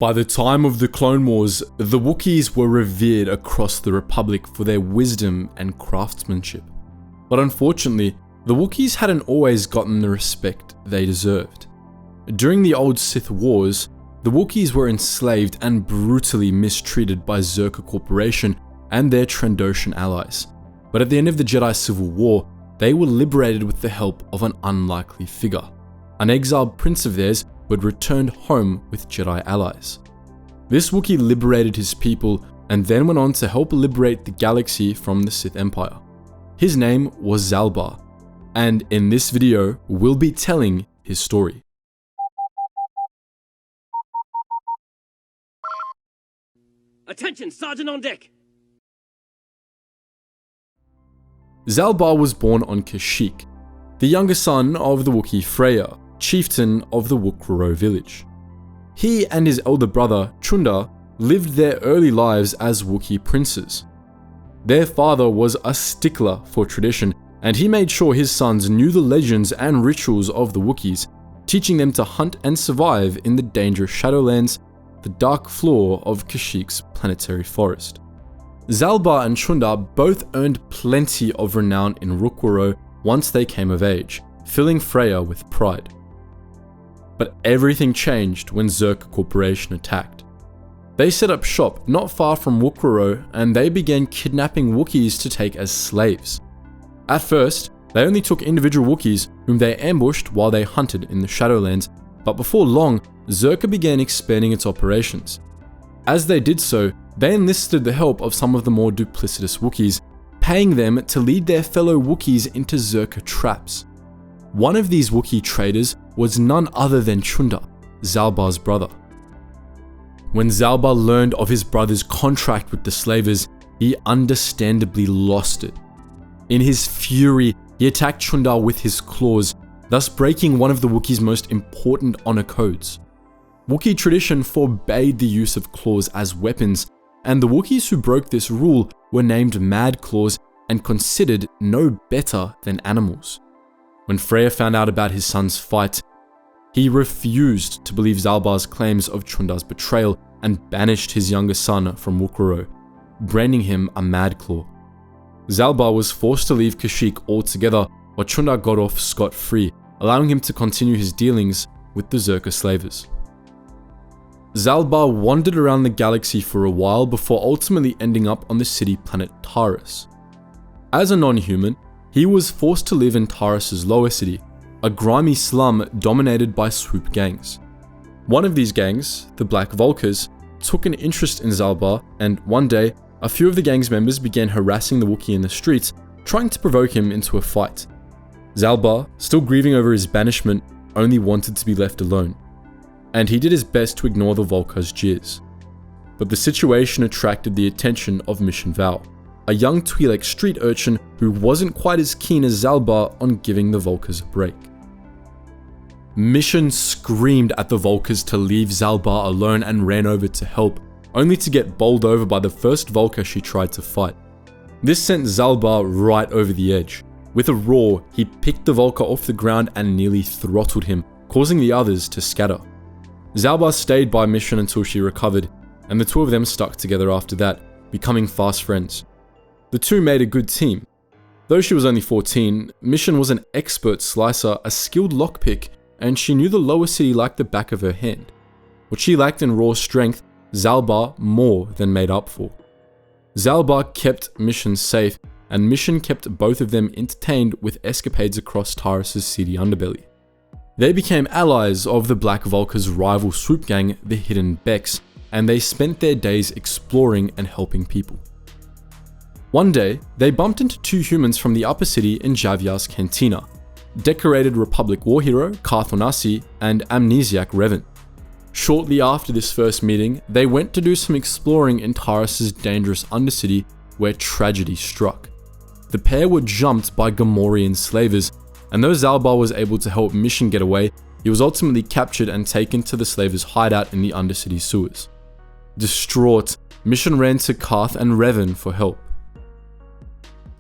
By the time of the Clone Wars, the Wookiees were revered across the Republic for their wisdom and craftsmanship. But unfortunately, the Wookiees hadn't always gotten the respect they deserved. During the old Sith Wars, the Wookiees were enslaved and brutally mistreated by Czerka Corporation and their Trandoshan allies. But at the end of the Jedi Civil War, they were liberated with the help of an unlikely figure, an exiled prince of theirs who had returned home with Jedi allies. This Wookiee liberated his people and then went on to help liberate the galaxy from the Sith Empire. His name was Zalbar, and in this video, we'll be telling his story. Attention, Sergeant on deck! Zalbar was born on Kashyyyk, the younger son of the Wookiee Freya, chieftain of the Rwookrrorro village. He and his elder brother, Chunda, lived their early lives as Wookiee princes. Their father was a stickler for tradition, and he made sure his sons knew the legends and rituals of the Wookiees, teaching them to hunt and survive in the dangerous Shadowlands, the dark floor of Kashyyyk's planetary forest. Zalbar and Chunda both earned plenty of renown in Rwookrrrorro once they came of age, filling Freya with pride. But everything changed when Czerka Corporation attacked. They set up shop not far from Rwookrrrorro and they began kidnapping Wookiees to take as slaves. At first, they only took individual Wookiees whom they ambushed while they hunted in the Shadowlands, but before long, Czerka began expanding its operations. As they did so, they enlisted the help of some of the more duplicitous Wookiees, paying them to lead their fellow Wookiees into Czerka traps. One of these Wookiee traders was none other than Chunda, Zalbar's brother. When Zalbar learned of his brother's contract with the slavers, he understandably lost it. In his fury, he attacked Chunda with his claws, thus breaking one of the Wookiees' most important honor codes. Wookiee tradition forbade the use of claws as weapons, and the Wookiees who broke this rule were named Madclaws and considered no better than animals. When Freya found out about his son's fight, he refused to believe Zalbar's claims of Chunda's betrayal and banished his younger son from Rwookrrrorro, branding him a Madclaw. Zalbar was forced to leave Kashyyyk altogether, while Chunda got off scot-free, allowing him to continue his dealings with the Czerka slavers. Zalbar wandered around the galaxy for a while before ultimately ending up on the city planet Taris. As a non-human, he was forced to live in Taris' lower city, a grimy slum dominated by swoop gangs. One of these gangs, the Black Vulkars, took an interest in Zalbar, and one day, a few of the gang's members began harassing the Wookiee in the streets, trying to provoke him into a fight. Zalbar, still grieving over his banishment, only wanted to be left alone, and he did his best to ignore the Vulkars' jeers. But the situation attracted the attention of Mission Val, a young Twi'lek street urchin who wasn't quite as keen as Zalbar on giving the Vulkars a break. Mission screamed at the Vulkars to leave Zalbar alone and ran over to help, only to get bowled over by the first Vulkar she tried to fight. This sent Zalbar right over the edge. With a roar, he picked the Vulkar off the ground and nearly throttled him, causing the others to scatter. Zalbar stayed by Mission until she recovered, and the two of them stuck together after that, becoming fast friends. The two made a good team. Though she was only 14, Mission was an expert slicer, a skilled lockpick, and she knew the lower city like the back of her hand. What she lacked in raw strength, Zalbar more than made up for. Zalbar kept Mission safe, and Mission kept both of them entertained with escapades across Taris' seedy underbelly. They became allies of the Black Vulkars' rival swoop gang, the Hidden Becks, and they spent their days exploring and helping people. One day, they bumped into two humans from the upper city in Javiar's cantina, decorated Republic war hero Carth Onasi and amnesiac Revan. Shortly after this first meeting, they went to do some exploring in Taris' dangerous undercity where tragedy struck. The pair were jumped by Gamorrean slavers, and though Zalbar was able to help Mission get away, he was ultimately captured and taken to the slavers' hideout in the undercity sewers. Distraught, Mission ran to Carth and Revan for help.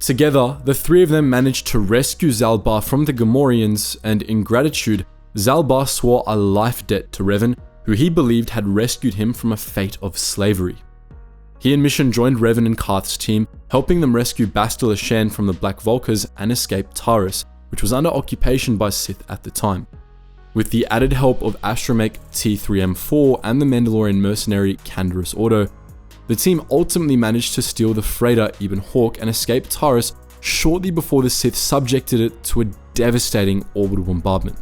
Together, the three of them managed to rescue Zalbar from the Gamorreans, and in gratitude, Zalbar swore a life debt to Revan, who he believed had rescued him from a fate of slavery. He and Mission joined Revan and Karth's team, helping them rescue Bastila Shan from the Black Vulkars and escape Taris, which was under occupation by Sith at the time. With the added help of Astromech T-3M4 and the Mandalorian mercenary Canderous Ordo, the team ultimately managed to steal the freighter Ibn Hawk and escape Taris shortly before the Sith subjected it to a devastating orbital bombardment.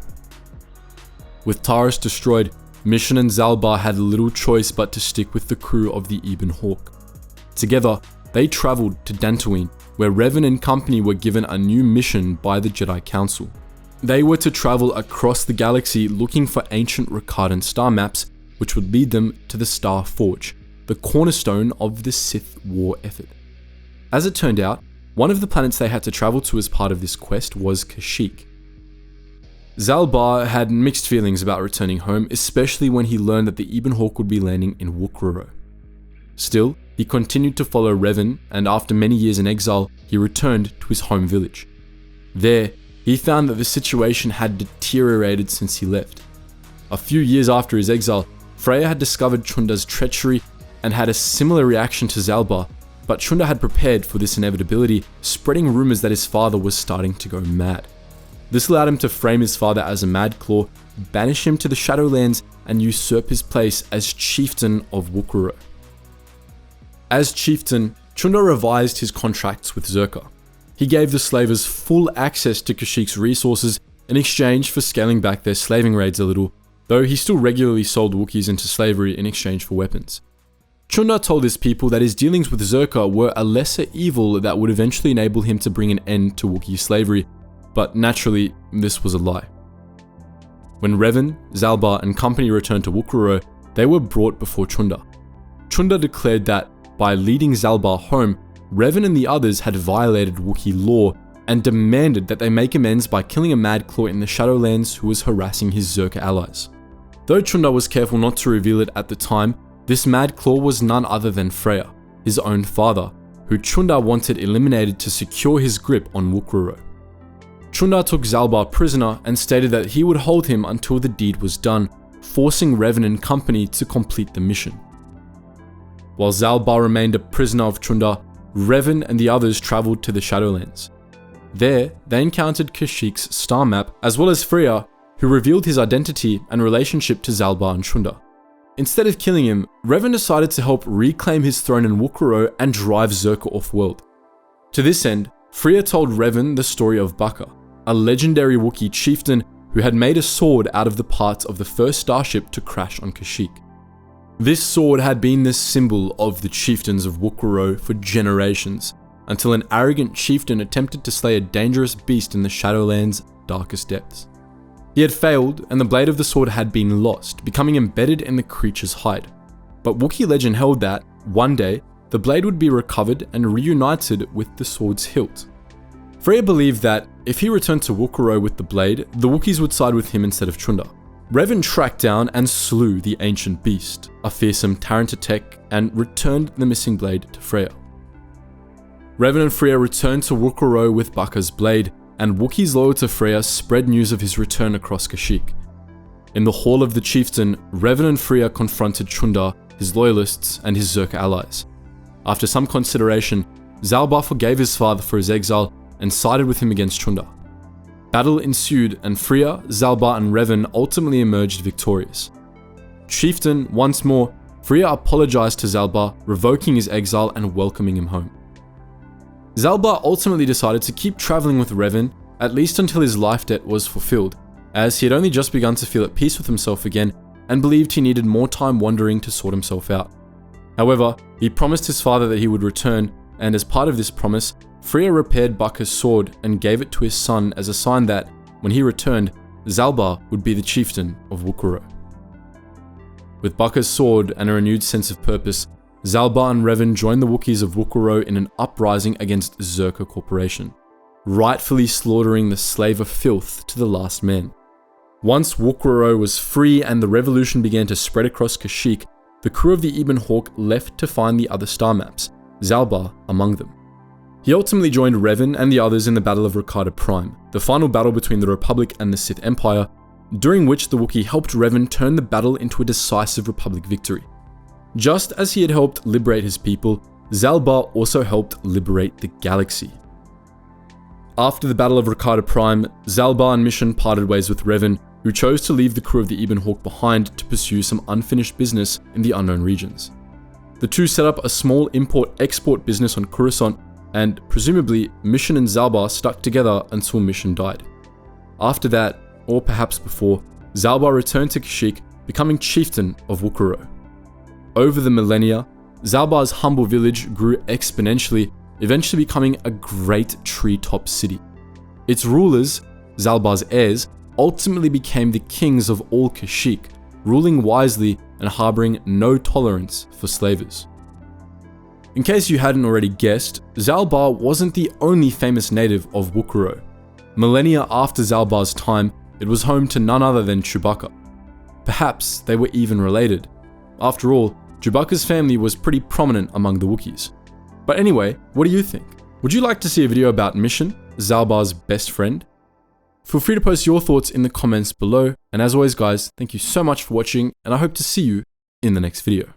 With Taris destroyed, Mission and Zalbar had little choice but to stick with the crew of the Ibn Hawk. Together, they travelled to Dantooine, where Revan and company were given a new mission by the Jedi Council. They were to travel across the galaxy looking for ancient Rakatan star maps, which would lead them to the Star Forge, the cornerstone of the Sith war effort. As it turned out, one of the planets they had to travel to as part of this quest was Kashyyyk. Zalbar had mixed feelings about returning home, especially when he learned that the Ibn Hawk would be landing in Rwookrrorro. Still, he continued to follow Revan, and after many years in exile, he returned to his home village. There, he found that the situation had deteriorated since he left. A few years after his exile, Freya had discovered Chunda's treachery and had a similar reaction to Zalbar, but Chunda had prepared for this inevitability, spreading rumors that his father was starting to go mad. This allowed him to frame his father as a Madclaw, banish him to the Shadowlands, and usurp his place as chieftain of Rwookrrrorro. As chieftain, Chunda revised his contracts with Czerka. He gave the slavers full access to Kashyyyk's resources in exchange for scaling back their slaving raids a little, though he still regularly sold Wookiees into slavery in exchange for weapons. Chunda told his people that his dealings with Czerka were a lesser evil that would eventually enable him to bring an end to Wookiee slavery, but naturally, this was a lie. When Revan, Zalbar, and company returned to Rwookrrrorro, they were brought before Chunda. Chunda declared that, by leading Zalbar home, Revan and the others had violated Wookiee law and demanded that they make amends by killing a Madclaw in the Shadowlands who was harassing his Czerka allies. Though Chunda was careful not to reveal it at the time, this Madclaw was none other than Freya, his own father, who Chunda wanted eliminated to secure his grip on Rwookrrrorro. Chunda took Zalbar prisoner and stated that he would hold him until the deed was done, forcing Revan and company to complete the mission. While Zalbar remained a prisoner of Chunda, Revan and the others travelled to the Shadowlands. There, they encountered Kashyyyk's star map, as well as Freya, who revealed his identity and relationship to Zalbar and Chunda. Instead of killing him, Revan decided to help reclaim his throne in Rwookrrrorro and drive Czerka off-world. To this end, Freya told Revan the story of Baka, a legendary Wookiee chieftain who had made a sword out of the parts of the first starship to crash on Kashyyyk. This sword had been the symbol of the chieftains of Rwookrrrorro for generations, until an arrogant chieftain attempted to slay a dangerous beast in the Shadowlands' darkest depths. He had failed, and the blade of the sword had been lost, becoming embedded in the creature's hide. But Wookiee legend held that, one day, the blade would be recovered and reunited with the sword's hilt. Freya believed that, if he returned to Rwookrrrorro with the blade, the Wookiees would side with him instead of Chunda. Revan tracked down and slew the ancient beast, a fearsome Tarantatek, and returned the missing blade to Freya. Revan and Freya returned to Rwookrrrorro with Baka's blade, and Wookiees loyal to Freya spread news of his return across Kashyyyk. In the Hall of the Chieftain, Revan and Freya confronted Chunda, his loyalists, and his Czerka allies. After some consideration, Zalbar forgave his father for his exile and sided with him against Chunda. Battle ensued, and Freya, Zalbar, and Revan ultimately emerged victorious. Chieftain, once more, Freya apologized to Zalbar, revoking his exile and welcoming him home. Zalbar ultimately decided to keep traveling with Revan, at least until his life debt was fulfilled, as he had only just begun to feel at peace with himself again and believed he needed more time wandering to sort himself out. However, he promised his father that he would return, and as part of this promise, Freya repaired Baka's sword and gave it to his son as a sign that, when he returned, Zalbar would be the chieftain of Rwookrrrorro. With Baka's sword and a renewed sense of purpose, Zalbar and Revan joined the Wookiees of Rwookrrrorro in an uprising against Czerka Corporation, rightfully slaughtering the slave of filth to the last man. Once Rwookrrrorro was free and the revolution began to spread across Kashyyyk, the crew of the Ibn Hawk left to find the other star maps, Zalbar among them. He ultimately joined Revan and the others in the Battle of Rakata Prime, the final battle between the Republic and the Sith Empire, during which the Wookiee helped Revan turn the battle into a decisive Republic victory. Just as he had helped liberate his people, Zalbar also helped liberate the galaxy. After the Battle of Rakata Prime, Zalbar and Mission parted ways with Revan, who chose to leave the crew of the Ebon Hawk behind to pursue some unfinished business in the unknown regions. The two set up a small import-export business on Coruscant, and presumably Mission and Zalbar stuck together until Mission died. After that, or perhaps before, Zalbar returned to Kashyyyk, becoming chieftain of Rwookrrrorro. Over the millennia, Zalbar's humble village grew exponentially, eventually becoming a great treetop city. Its rulers, Zalbar's heirs, ultimately became the kings of all Kashyyyk, ruling wisely and harboring no tolerance for slavers. In case you hadn't already guessed, Zalbar wasn't the only famous native of Rwookrrrorro. Millennia after Zalbar's time, it was home to none other than Chewbacca. Perhaps they were even related. After all, Chewbacca's family was pretty prominent among the Wookiees. But anyway, what do you think? Would you like to see a video about Mission, Zalbar's best friend? Feel free to post your thoughts in the comments below, and as always guys, thank you so much for watching, and I hope to see you in the next video.